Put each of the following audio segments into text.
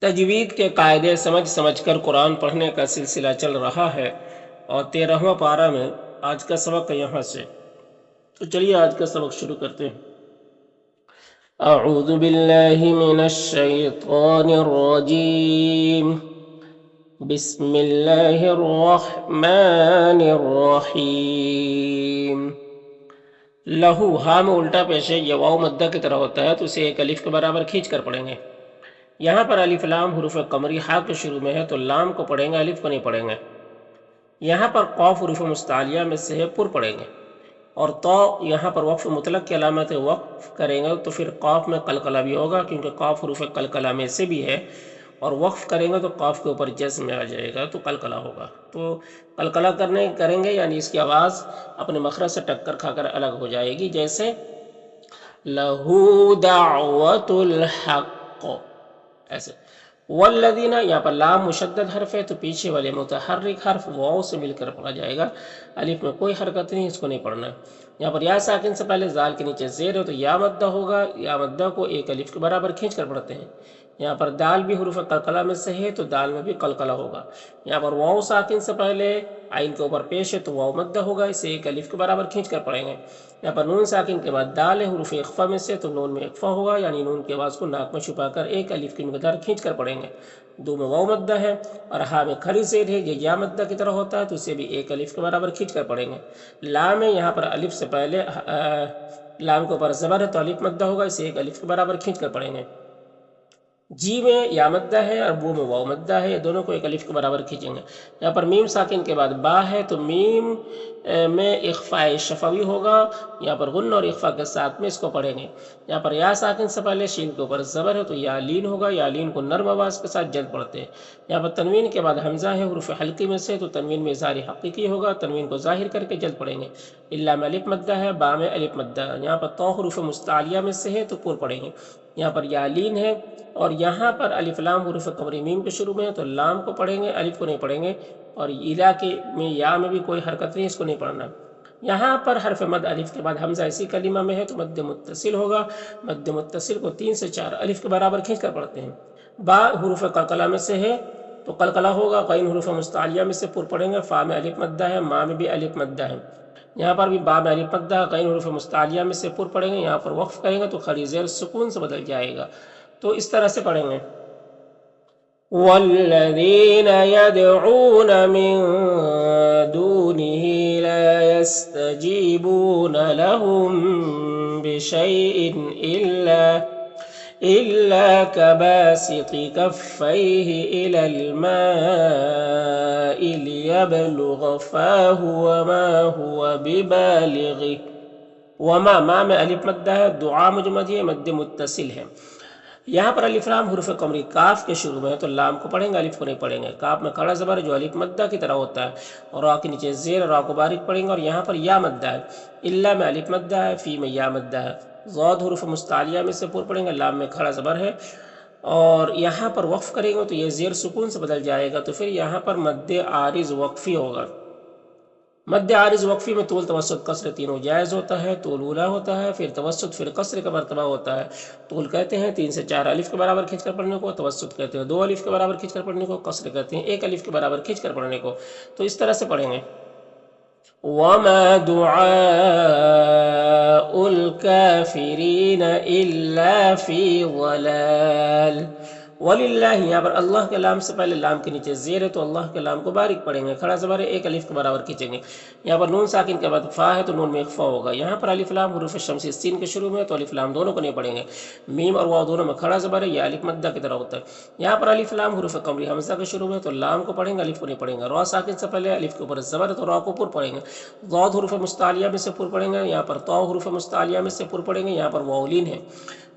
تجوید کے قاعدے سمجھ سمجھ کر قرآن پڑھنے کا سلسلہ چل رہا ہے اور 13واں پارہ میں آج کا سبق ہے یہاں سے۔ تو چلیے آج کا سبق شروع کرتے ہیں۔ اعوذ باللہ من الشیطان الرجیم، بسم اللہ الرحمن الرحیم۔ لہو ہاں میں الٹا پیش ہے، یہ واو مدہ کی طرح ہوتا ہے تو اسے ایک الف کے برابر کھینچ کر پڑھیں گے۔ یہاں پر الف لام حروف قمری ہا کے شروع میں ہے تو لام کو پڑھیں گے، الف کو نہیں پڑھیں گے۔ یہاں پر قاف حروف مستعلیہ میں سے ہے، پر پڑھیں گے، اور تو یہاں پر وقف مطلق کی علامت وقف کریں گے تو پھر قاف میں قلقلہ بھی ہوگا، کیونکہ قاف حروف قلقلہ میں سے بھی ہے، اور وقف کریں گے تو قاف کے اوپر جزم میں آ جائے گا تو قلقلہ ہوگا۔ تو قلقلہ کریں گے یعنی اس کی آواز اپنے مخرج سے ٹکر کھا کر الگ ہو جائے گی، جیسے لہو دعوت الحق، ایسے۔ والذین، یہاں پر لام مشدد حرف ہے تو پیچھے والے متحرک حرف واو سے مل کر پڑھا جائے گا، الف میں کوئی حرکت نہیں، اس کو نہیں پڑھنا۔ یہاں پر یا ساکن سے پہلے زال کے نیچے زیر ہے تو یا مدہ ہوگا، یا مدہ کو ایک الف کے برابر کھینچ کر پڑھتے ہیں۔ یہاں پر دال بھی حروف قلقلہ میں سے ہے تو دال میں بھی قلقلہ ہوگا۔ یہاں پر واو ساکن سے پہلے عین کے اوپر پیش ہے تو واو مدہ ہوگا، اسے ایک الف کے برابر کھینچ کر پڑھیں گے۔ یہاں پر نون ساکن کے بعد دال ہے حروف اخفا میں سے تو نون میں اخفا ہوگا، یعنی نون کی آواز کو ناک میں چھپا کر ایک الف کی مقدار کھینچ کر پڑھیں گے۔ دو میں واو مدہ ہے اور ہا میں کھڑی زیر ہے، یہ یا مدہ کی طرح ہوتا ہے تو اسے بھی ایک الف کے برابر کھینچ کر پڑھیں گے۔ لام ہے، یہاں پر الف سے پہلے لام کے اوپر زبر ہے تو الف مدہ ہوگا، اسے ایک الف کے برابر کھینچ کر پڑھیں گے۔ جی میں یا مدہ ہے اور بو میں واو مدہ ہے، یہ دونوں کو ایک الف کے برابر کھینچیں گے۔ یہاں پر میم ساکن کے بعد با ہے تو میم میں اخفاء شفوی ہوگا، یہاں پر غن اور اخفاء کے ساتھ میں اس کو پڑھیں گے۔ یہاں پر یا ساکن سے پہلے شین کے اوپر زبر ہے تو یا لین ہوگا، یا لین کو نرم آواز کے ساتھ جلد پڑھتے ہیں۔ یہاں پر تنوین کے بعد حمزہ ہے حروف حلقی میں سے تو تنوین میں اظہار حقیقی ہوگا، تنوین کو ظاہر کر کے جلد پڑھیں گے۔ الا میں الف مدہ ہے، با میں الف مدہ ہے۔ یہاں پر تو حروف مستعلیہ میں سے ہے تو پر پڑھیں گے۔ یہاں پر یا لین ہے اور یہاں پر الف لام حروف قمری میم کے شروع میں ہے تو لام کو پڑھیں گے، الف کو نہیں پڑھیں گے، اور الا کے میں یا میں بھی کوئی حرکت نہیں، اس کو نہیں پڑھنا۔ یہاں پر حرف مد الف کے بعد حمزہ اسی کلمہ میں ہے تو مد متصل ہوگا، مد متصل کو 3 سے 4 الف کے برابر کھینچ کر پڑھتے ہیں۔ با حروف قلقلہ میں سے ہے تو قلقلہ ہوگا، غین حروف مستعلیہ میں سے پر پڑھیں گے، فا میں الف مدہ ہے، ما میں بھی الف مدہ ہے۔ یہاں پر بھی با میں الف مدہ ہے، غین حروف مستعلیہ میں سے پر پڑھیں گے، یہاں پر وقف کریں گے تو خڑی زیر سکون سے بدل جائے گا، تو اس طرح سے پڑھیں گے۔ والذین یدعون من دونه لا يستجيبون لهم بشيء إلا كباسط كفيه إلى الماء ليبلغ فاه وما هو ببالغه۔ وما ما میں الف مدہ ہے، دعا مجمد ہے، مد متصل ہے۔ یہاں پر الف لام حروف قمری کاف کے شروع میں ہے تو لام کو پڑھیں گے، الف کو نہیں پڑھیں گے۔ کاف میں کھڑا زبر جو الف مدہ کی طرح ہوتا ہے، اور را کے نیچے زیر، را کو باریک پڑھیں گے، اور یہاں پر یا مدہ ہے۔ الا میں الف مدہ ہے، فی میں یا مدہ ہے۔ ضاد حروف مستعلیہ میں سے پر پڑھیں گے، لام میں کھڑا زبر ہے، اور یہاں پر وقف کریں گے تو یہ زیر سکون سے بدل جائے گا، تو پھر یہاں پر مد عارض وقفی ہوگا۔ مد عارض وقفی میں طول توسط قصر تینوں جائز ہوتا ہے، طول اولا ہوتا ہے، پھر توسط، پھر قصر کا مرتبہ ہوتا ہے۔ طول کہتے ہیں 3 سے 4 الف کے برابر کھینچ کر پڑھنے کو، توسط کہتے ہیں 2 الف کے برابر کھینچ کر پڑھنے کو، قصر کہتے ہیں 1 الف کے برابر کھینچ کر پڑھنے کو، تو اس طرح سے پڑھیں گے۔ وَمَا دُعَاءُ الْكَافِرِينَ إِلَّا فِي ضَلَالٍ۔ وَلِلَّهِ، یہاں پر اللہ کے لام سے پہلے لام کے نیچے زیر ہے تو اللہ کے لام کو باریک پڑھیں گے، کھڑا زبر ہے، 1 الف کے برابر کھینچیں گے۔ یہاں پر نون ساکن کے بعد فا ہے تو نون میں اخفا ہوگا۔ یہاں پر الف لام حروف شمسی سین کے شروع میں ہے تو الف لام دونوں کو نہیں پڑھیں گے۔ میم اور واو دونوں میں کھڑا زبر ہے، یہ الف مدہ کی طرح ہوتا ہے۔ یہاں پر الف لام حروف قمری حمزہ کے شروع میں ہے تو لام کو پڑھیں گے، الف کو نہیں پڑھیں گے۔ را ساکن سے پہلے الف کے اوپر زبر ہے تو را کو پر پڑھیں گے۔ ضاد حروف مستعلیہ میں سے پر پڑھیں گے، یہاں پر طا حروف مستعلیہ میں سے پر پڑھیں گے، یہاں پر واو لین ہے۔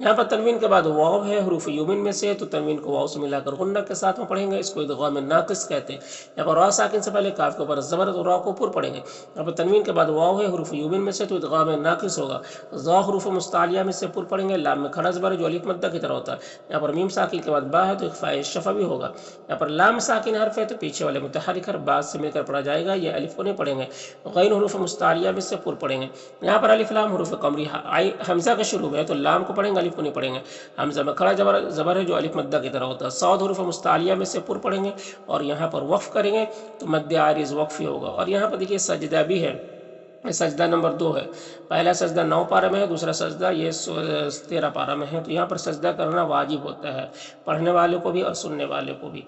یہاں پر تنوین کے بعد واو ہے حروف یومن میں سے تو تنوین کو واو سے ملا کر غنہ کے ساتھ میں پڑھیں گے، اس کو ادغام ناقص کہتے ہیں۔ یہاں پر را ساکن سے پہلے کاف کے اوپر زبر ہے تو را کو پر پڑھیں گے۔ یہاں پر تنوین کے بعد واو ہے حروف یومن میں سے تو ادغام ناقص ہوگا۔ ظا حروف مستعلیہ میں سے پر پڑھیں گے، لام میں کھڑا زبر ہے جو الف مدہ کی طرح ہوتا ہے۔ یہاں پر میم ساکن کے بعد با ہے تو اخفاء شفوی ہوگا۔ یہاں پر لام ساکن حرف ہے تو پیچھے والے متحرک حرف با سے مل کر پڑھا جائے گا، یہ الف کو نہیں پڑھیں گے۔ غین حروف مستعلیہ میں سے پر پڑھیں گے۔ یہاں پر الف لام حروف قمری حمزہ کے شروع میں ہے تو لام کو پڑھیں گے، الف الف کو نہیں پڑھیں گے۔ حمزہ میں کھڑا زبر ہے جو الف مدہ کی طرح ہوتا ہے۔ صاد حروف مستعلیہ میں سے پر پڑھیں گے اور یہاں پر وقف کریں گے تو مد عارض وقفی ہوگا۔ اور یہاں پر دیکھیے سجدہ بھی ہے، یہ سجدہ نمبر 2 ہے۔ پہلا سجدہ 9 پارہ میں ہے، دوسرا سجدہ یہ 13 پارہ میں ہے، تو یہاں پر سجدہ کرنا واجب ہوتا ہے پڑھنے والے کو بھی اور سننے والے کو بھی،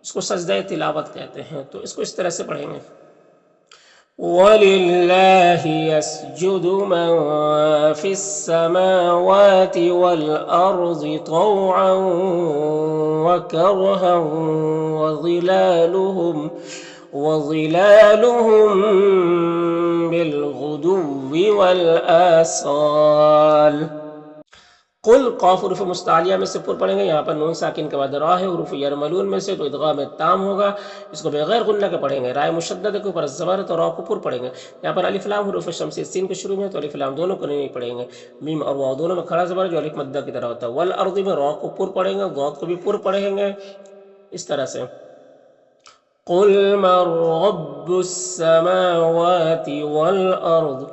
اس کو سجدہ تلاوت کہتے ہیں۔ تو اس کو اس طرح سے پڑھیں گے، وَلِلَّهِ يَسْجُدُ مَن فِي السَّمَاوَاتِ وَالْأَرْضِ طَوْعًا وَكَرْهًا وَظِلَالُهُم بِالْغُدُوِّ وَالْآصَالِ۔ قل قاف حروف مستعلیہ میں سے پر پڑھیں گے، یہاں پر نون ساکن کے بعد را ہے، حروف یرملون میں سے تو ادغام تام ہوگا، اس کو بغیر غنہ کے پڑھیں گے۔ رائے مشدد کے اوپر زبر تو را کو پر پڑھیں گے۔ یہاں پر الف لام حروف شمسی سین کے شروع میں تو الف لام دونوں کو نہیں پڑھیں گے، میم اور واو دونوں میں کھڑا زبر جو الف مدہ کی طرح ہوتا ہے۔ والارض میں را کو پر پڑھیں گے، ضاد کو بھی پر پڑھیں گے، اس طرح سے قل من رب السماوات والارض،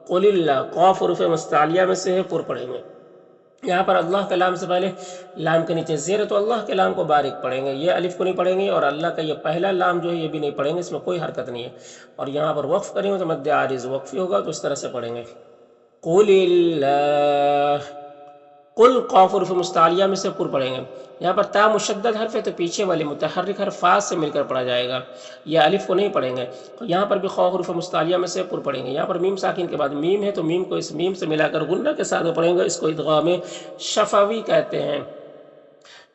قل اللہ قاف حروف مستعلیہ میں سے ہے، پر پڑھیں گے۔ یہاں پر اللہ کے لام سے پہلے لام کے نیچے زیر ہے تو اللہ کے لام کو باریک پڑھیں گے، یہ الف کو نہیں پڑھیں گے، اور اللہ کا یہ پہلا لام جو ہے یہ بھی نہیں پڑھیں گے، اس میں کوئی حرکت نہیں ہے۔ اور یہاں پر وقف کریں گے تو مد عارض وقفی ہوگا، تو اس طرح سے پڑھیں گے، قل اللہ۔ قل قاف حروف مستعلیہ میں سے پر پڑھیں گے، یہاں پر تا مشدد حرف ہے تو پیچھے والے متحرک حرف فا سے مل کر پڑھا جائے گا، یہ الف کو نہیں پڑھیں گے۔ یہاں پر بھی خا حروف مستعلیہ میں سے پر پڑھیں گے، یہاں پر میم ساکن کے بعد میم ہے تو میم کو اس میم سے ملا کر غنہ کے ساتھ پڑھیں گے، اس کو ادغام شفوی کہتے ہیں۔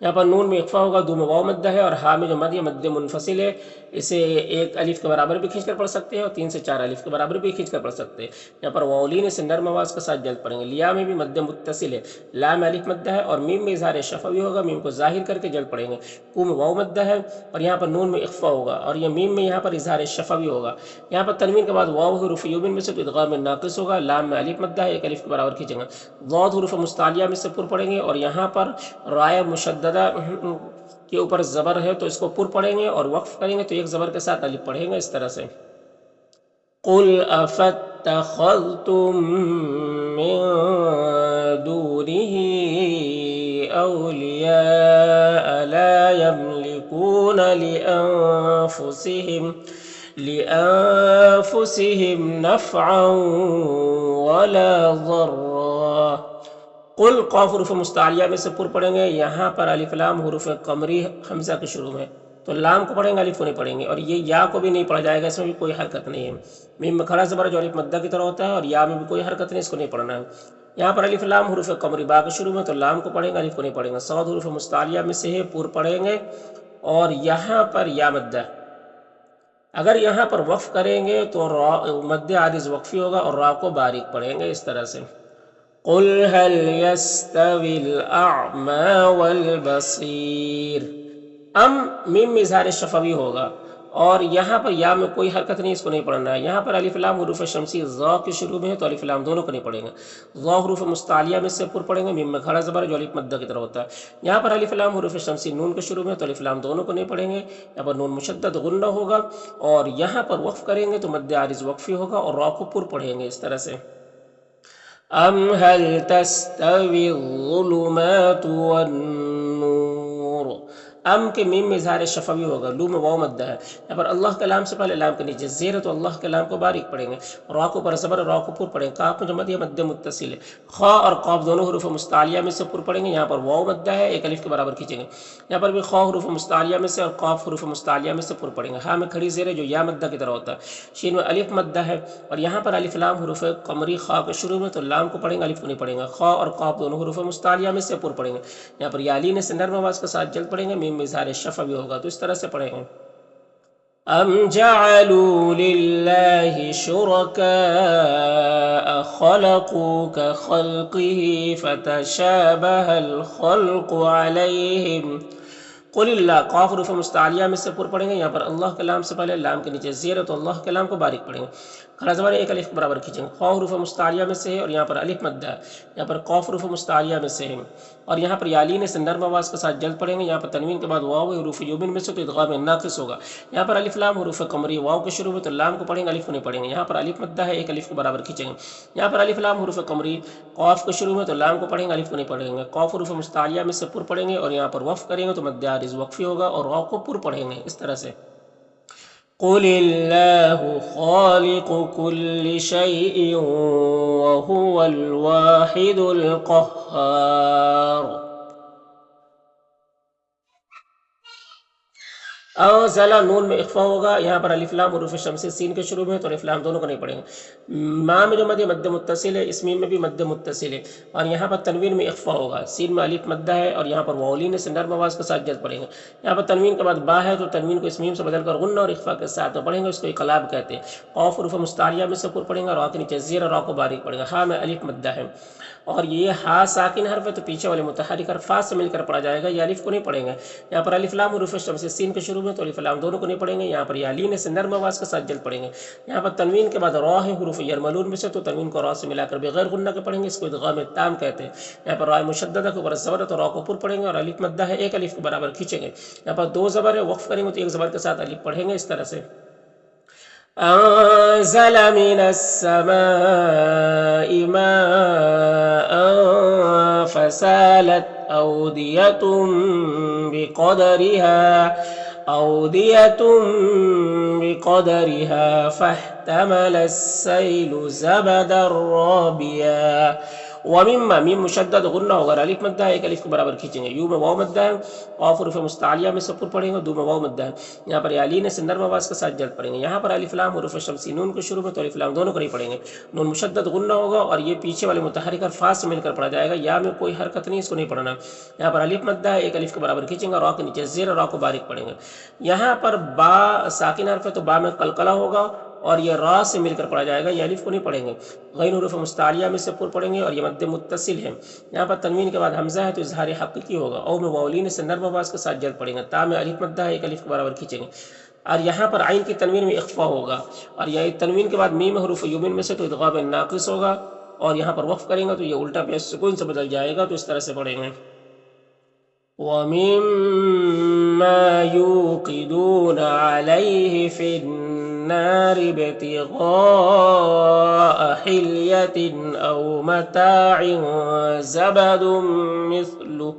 یہاں پر نون میں اخفا ہوگا، دو میں واو مدہ ہے، اور ہا میں جو مد یہ مد منفصل ہے، اسے 1 الف کے برابر بھی کھینچ کر پڑھ سکتے ہیں اور 3 سے 4 الف کے برابر بھی کھینچ کر پڑھ سکتے ہیں۔ یہاں پر واولین سے نرم آواز کے ساتھ جلد پڑھیں گے۔ لیا میں بھی مد متصل ہے، لا میں الف مدہ ہے اور میم میں اظہار شفوی ہوگا، میم کو ظاہر کر کے جلد پڑھیں گے۔ کو میں واو مدہ ہے اور یہاں پر نون میں اخفا ہوگا اور یہ میم میں یہاں پر اظہار شفوی ہوگا۔ یہاں پر تنوین کے بعد واو حروف یومن میں سے تو ادغام ناقص ہوگا، لام میں الف مدہ ہے، 1 الف کے برابر کھینچیں گے۔ ضاد حروف مستعلیہ میں سے پر پڑھیں گے اور یہاں پر رائے مشددہ کے اوپر زبر ہے تو اس کو پر پڑھیں گے اور وقف کریں گے تو 1 زبر کے ساتھ الف پڑھیں گے، اس طرح سے قل افاتخذتم من دونه اولیاء لا يملكون لأنفسهم نفعا ولا ضرا۔ قل قاف حروف مستعلیہ میں سے پر پڑھیں گے، یہاں پر الف لام حروف قمری حمزہ کے شروع میں تو لام کو پڑھیں گے، الف کو نہیں پڑھیں گے، اور یہ یا کو بھی نہیں پڑھا جائے گا، اس میں بھی کوئی حرکت نہیں ہے۔ میم میں کھڑا زبر جو الف مدہ کی طرح ہوتا ہے اور یا میں بھی کوئی حرکت نہیں، اس کو نہیں پڑھنا ہے۔ یہاں پر الف لام حروف قمری با کے شروع میں تو لام کو پڑھیں گے، الف کو نہیں پڑھیں گے۔ صاد حروف مستعلیہ میں سے ہے، پر پڑھیں گے، اور یہاں پر یا مدہ، اگر یہاں پر وقف کریں گے تو مد عارض وقفی ہوگا اور را کو باریک پڑھیں گے، اس طرح سے قل هل يستوي الأعمى والبصير۔ میم میں اظہار شفوی ہوگا اور یہاں پر یا میں کوئی حرکت نہیں، اس کو نہیں پڑھنا ہے۔ یہاں پر الف لام حروف شمسی ضا کے شروع میں ہے تو الف لام دونوں کو نہیں پڑھیں گے۔ ضا حروف مستعلیہ میں سے پر پڑھیں گے، میم میں کھڑا زبر جو الف مدہ کی طرح ہوتا ہے۔ یہاں پر الف لام حروف شمسی نون کے شروع میں تو الف لام دونوں کو نہیں پڑھیں گے، یہاں پر نون مشدد غنہ ہوگا اور یہاں پر وقف کریں گے تو مد عارض وقفی ہوگا اور را کو پر پڑھیں گے، اس طرح سے ام هل تستوی الظلمات والنور۔ ام کے میم میں اظہار شفوی ہوگا، لو میں واو مدہ ہے، یہاں پر اللہ کے لام سے پہلے لام کے نیچے زیر ہے تو اللہ کے لام کو باریک پڑھیں گے، را کو پر زبر را کو پر پڑھیں گے۔ کاف میں جو مد یہ مد متصل ہے، خا اور قاف دونوں حروف مستعلیہ میں سے پر پڑھیں گے، یہاں پر واو مدہ ہے، 1 الف کے برابر کھینچیں گے۔ یہاں پر بھی خا حروف مستعلیہ میں سے اور قاف حروف مستعلیہ میں سے پر پڑھیں گے۔ ہا میں کھڑی زیر ہے جو یا مدہ کی طرح ہوتا ہے، شین میں الف مدہ ہے اور یہاں پر الف لام حروف قمری خا کے شروع میں تو لام کو پڑھیں گے، الف کو نہیں پڑھیں گے۔ خا اور قاف دونوں حروف مستعلیہ میں سے پر پڑھیں گے، یہاں پر یالین سے نرم آواز کے ساتھ جلد پڑھیں گے، میم میں اظہار شفوی ہوگا، تو اس طرح سے پڑھیں گے ام جعلوا للہ شرکاء خلقوا كخلقه فتشابه الخلق عليهم قل اللہ قاف حروف مستعلیہ میں سے پر پڑھیں گے، یہاں پر اللہ کے لام سے پہلے لام کے نیچے زیر ہے تو اللہ کے لام کو باریک پڑھیں گے، کھڑا زبر ایک الف کے برابر کھینچیں گے، خا حروف مستعلیہ میں سے ہے اور یہاں پر الف مدہ ہے، یہاں پر قاف حروف مستعلیہ میں سے ہے، اور یہاں پر یالین سے نرم آواز کے ساتھ جلد پڑھیں گے، یہاں پر تنوین کے بعد واو حروف یومن میں سے تو ادغام ناقص ہوگا، یہاں پر الف لام حروف قمری واو کے شروع میں تو لام کو پڑھیں گے الف کو نہیں پڑھیں گے، یہاں پر الف مدہ ہے ایک الف کے برابر کھینچیں گے، یہاں پر الف لام حروف قمری قاف کے شروع میں تو لام کو پڑھیں گے الف کو نہیں پڑھیں گے، قاف حروف مستعلیہ میں سے پر پڑھیں گے اور یہاں پر وقف کریں گے تو مد عارض وقفی ہوگا اور واو کو پر پڑھیں گے اس طرح سے۔ قل اللہ خالق كل شيء وهو الواحد القهار۔ انزل نون میں اخفا ہوگا، یہاں پر الف لام حروف شمسی سین کے شروع میں تو الف لام دونوں کو نہیں پڑھیں گے، ما میں جو مد مد متصل ہے، اس میم میں بھی مد متصل ہے، اور یہاں پر تنوین میں اخفا ہوگا، سین میں الف مدہ ہے اور یہاں پر واولین سے نرم آواز کے ساتھ جلد پڑھیں گے، یہاں پر تنوین کے بعد با ہے تو تنوین کو اس میم سے بدل کر غنہ اور اخفا کے ساتھ پڑھیں گے، اس کو اقلاب کہتے ہیں، قاف حروف مستعلیہ میں سے پر پڑھیں گے، را کے نیچے زیر اور را کو باریک پڑھیں گے، ہاں میں الف مدہ ہے اور یہ ہا ساکن حرف ہے تو پیچھے والے متحرک حرف فا سے مل کر پڑھا جائے گا، یہ الف کو نہیں پڑھیں گے، یہاں پر الف لام حروف شمسی سین کے شروع میں تو الف لام دونوں کو نہیں پڑھیں گے، یہاں پر یالین سے نرم آواز کے ساتھ جلد پڑھیں گے، یہاں پر تنوین کے بعد را ہے حروف یرملون میں سے تو تنوین کو را سے ملا کر بغیر غنہ کے پڑھیں گے، اس کو ادغام تام کہتے ہیں، یہاں پر را مشددہ کے اوپر زبر ہے تو را کو پر پڑھیں گے اور الف مدہ ہے ایک الف کے برابر کھینچیں گے، یہاں پر دو زبر ہے وقف کریں گے تو ایک زبر کے ساتھ الف پڑھیں گے اس طرح سے۔ انزل من السماء ماء فسالت أودية بقدرها فاحتمل السيل زبدا رابيا، ومما میم مشدد غنہ ہوگا، الف مدہ ہے ایک الف کے برابر کھینچیں گے، یو میں واو مدہ ہے، قاف حروف مستعلیہ میں سے پر پڑھیں گے، دو میں واو مدہ ہے، یہاں پر یالین سے نرم آواز کے ساتھ جلد پڑھیں گے، یہاں پر الف لام حروف شمسی نون کے شروع میں تو الف لام دونوں کو نہیں پڑھیں گے، نون مشدد غنہ ہوگا اور یہ پیچھے والے متحرک حرف فا سے مل کر پڑھا جائے گا، یا میں کوئی حرکت نہیں، اس کو نہیں پڑھنا، یہاں پر الف مدہ ہے ایک الف کے برابر کھینچیں گے، را کے نیچے زیر اور را کو باریک پڑھیں گے، یہاں پر با ساکن حرف ہے تو با میں قلقلہ ہوگا اور یہ را سے مل کر پڑھا جائے گا، یہ الف کو نہیں پڑھیں گے، غین حروف مستعلیہ میں سے پر پڑھیں گے اور یہ مد متصل ہے، یہاں پر تنوین کے بعد حمزہ ہے تو اظہار حقیقی ہوگا، او میں واولین سے نرم آواز کے ساتھ جلد پڑھیں گے، تا میں الف مدہ ہے ایک الف کے برابر کھینچیں گے، اور یہاں پر عین کی تنوین میں اخفا ہوگا اور یہ تنوین کے بعد میم حروف یومن میں سے تو ادغام ناقص ہوگا اور یہاں پر وقف کریں گے تو یہ الٹا پیش سکون سے بدل جائے گا، تو اس طرح سے پڑھیں گے۔ وَمِمَّا يُوقِدُونَ عَلَيْهِ فِي النَّارِ ابْتِغَاءَ حِلْيَةٍ أَوْ مَتَاعٍ زَبَدٌ مِثْلُهُ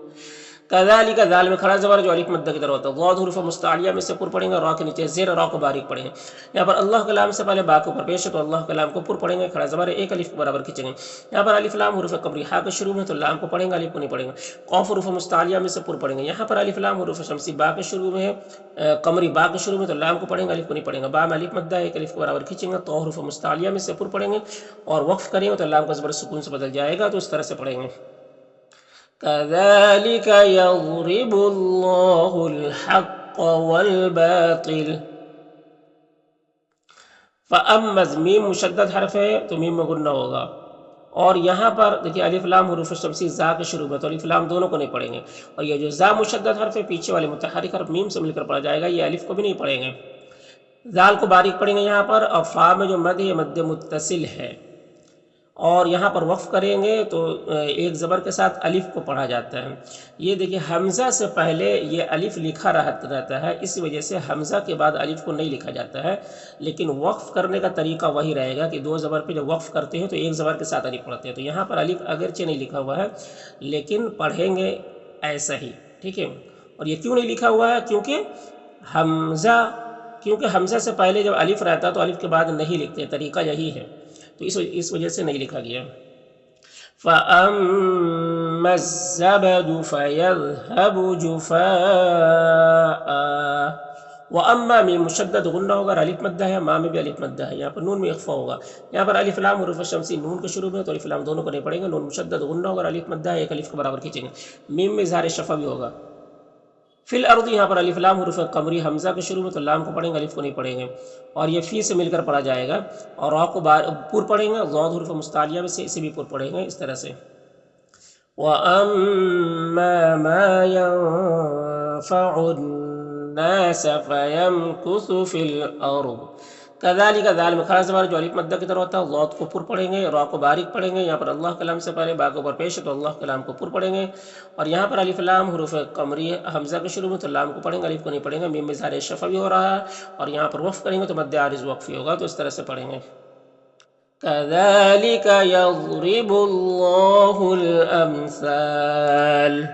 کذالک، ذال میں کھڑا زبر جو الف مدہ کی طرح ہوتا ہے، ضاد حروف مستعلیہ میں سے پر پڑھیں گے، را کے نیچے زیر را کو باریک پڑھیں گے، یہاں پر اللہ کلام سے پہلے با کے اوپر پیش ہے تو اللہ کلام کو پر پڑھیں گے، کھڑا زبر ایک الف کے برابر کھینچیں گے، یہاں پر الف لام حروف قمری ہا کے شروع میں تو لام کو پڑھیں گے الف کو نہیں پڑھیں گے، قاف حروف مستعلیہ میں سے پر پڑھیں گے، یہاں پر الف لام حروف شمسی با کے شروع میں ہے، قمری با کے شروع میں تو لام کو پڑھیں گے الف کو نہیں پڑھیں گے، با میں الف مدہ ایک الف کے برابر کھینچیں گے، تو حروف مستعلیہ میں سے پر پڑھیں گے اور وقف کریں گے تو لام کا زبر سکون سے بدل جائے گا، تو اس طرح سے پڑھیں گے۔ كذلك يضرب الله الحق والباطل، فأمز میم مشدد حرف ہے تو میم میں غنہ ہوگا، اور یہاں پر دیکھیے الف لام حروف شمسی زا کے شروع میں تو الف لام دونوں کو نہیں پڑھیں گے، اور یہ جو زا مشدد حرف ہے پیچھے والے متحرک حرف میم سے مل کر پڑھا جائے گا، یہ الف کو بھی نہیں پڑھیں گے، زال کو باریک پڑھیں گے یہاں پر، اور فا میں جو مد ہے مد متصل ہے، اور یہاں پر وقف کریں گے تو ایک زبر کے ساتھ الف کو پڑھا جاتا ہے، یہ دیکھیں حمزہ سے پہلے یہ الف لکھا رہتا ہے، اس وجہ سے حمزہ کے بعد الف کو نہیں لکھا جاتا ہے، لیکن وقف کرنے کا طریقہ وہی رہے گا کہ دو زبر پہ جب وقف کرتے ہیں تو ایک زبر کے ساتھ الف پڑھتے ہیں، تو یہاں پر الف اگرچہ نہیں لکھا ہوا ہے لیکن پڑھیں گے ایسا ہی، ٹھیک ہے، اور یہ کیوں نہیں لکھا ہوا ہے؟ کیونکہ حمزہ سے پہلے جب الف رہتا تو الف کے بعد نہیں لکھتے، طریقہ یہی ہے، تو اس وجہ سے نہیں لکھا گیا۔ فَأَمَّا الزَّبَدُ فَيَذْهَبُ جُفَاءً، وَأَمَّا میم مشدد غنہ ہوگا، الف مدہ ہے، ما میں بھی الف مدہ ہے، یہاں پر نون میں اخفا ہوگا، یہاں پر الف لام حروف شمسی نون کے شروع میں تو الف لام دونوں کو نہیں پڑھیں گے، نون مشدد غنہ ہوگا، الف مدہ ہے ایک الف کے برابر کھینچیں گے، میم میں اظہار شفوی ہوگا، فی الارض یہاں پر الف لام حروف قمری حمزہ کے شروع میں تو لام کو پڑھیں گے الف کو نہیں پڑھیں گے، اور یہ فی سے مل کر پڑھا جائے گا، اور را کو پر پڑھیں گے، ضاد حروف مستعلیہ میں سے اسے بھی پر پڑھیں گے، اس طرح سے۔ وَأَمَّا مَا ينفع الناس فيمكث في الأرض کذالک ذال میں خاص زبر جو الف مدہ کی طرح ہوتا ہے ضاد کو پر پڑھیں گے را کو باریک پڑھیں گے یہاں پر اللہ کلام سے پہلے با کے اوپر پیش ہے تو اللہ کلام کو پر پڑھیں گے اور یہاں پر الف لام حروف قمری حمزہ کے شروع میں تو لام کو پڑھیں گے الف کو نہیں پڑھیں گے میم میں اظہار شفوی ہو رہا ہے اور یہاں پر وقف کریں گے تو مد عارض وقفی ہوگا تو اس طرح سے پڑھیں گے کذالک یضرب اللہ الامثال